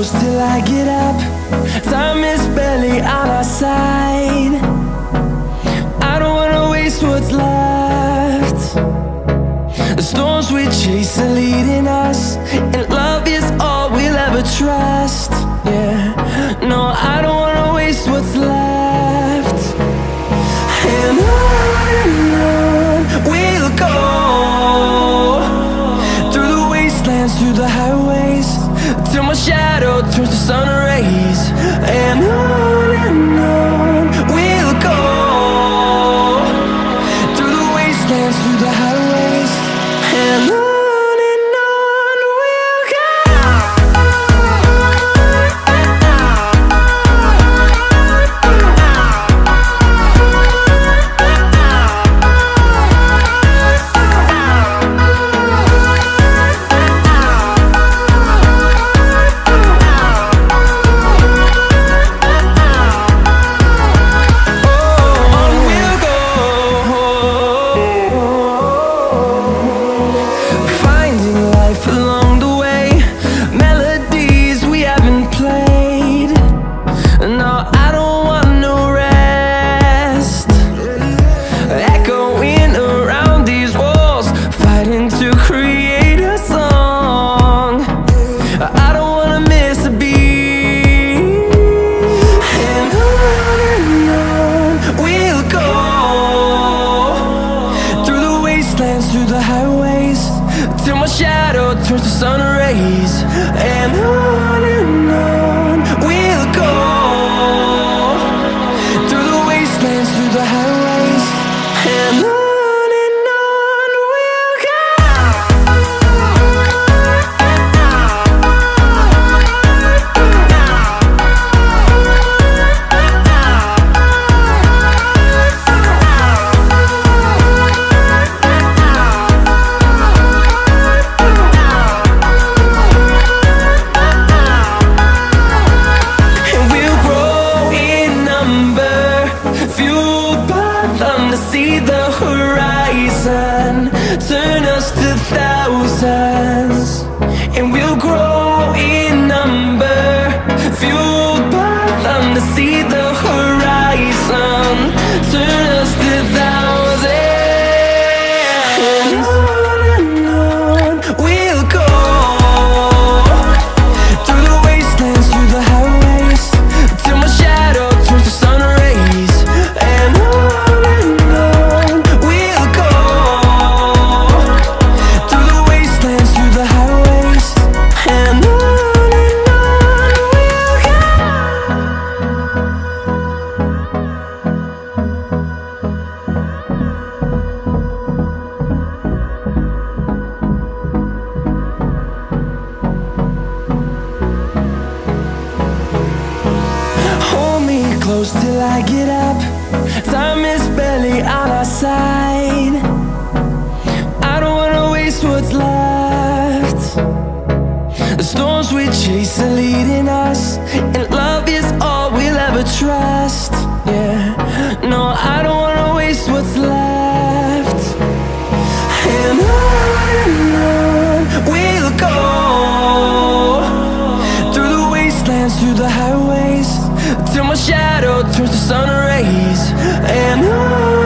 close till I get up. Time is barely on our side. I don't wanna waste what's left. The storms we chase are leading us, and love is all we'll ever trust. Yeah, no, I don't wanna waste what's left. And on we'll go, through the wastelands, through the highways, till my shadow turns to sun rays. And on we'll go, through the wastelands, through the highways, and on we'll go. Through the highways, till my shadow turns to sun rays. And on we'll go, through the wastelands, through the highways, and on we'll go. To see the horizon turn us to thousands, and we'll grow in number, fueled by them. To see the horizon turn us to thousands, and on we'll go, through the wastelands, through the highways, till my shadow turns to sun rays. And close till I get up. Time is barely on our side. I don't wanna waste what's left. The storms we chase are leading us, and love is all we'll ever trust. Yeah, no, I don't wanna waste what's left. And on we'll go, through the wastelands, through the highways, till my shadow turns to sun rays. And on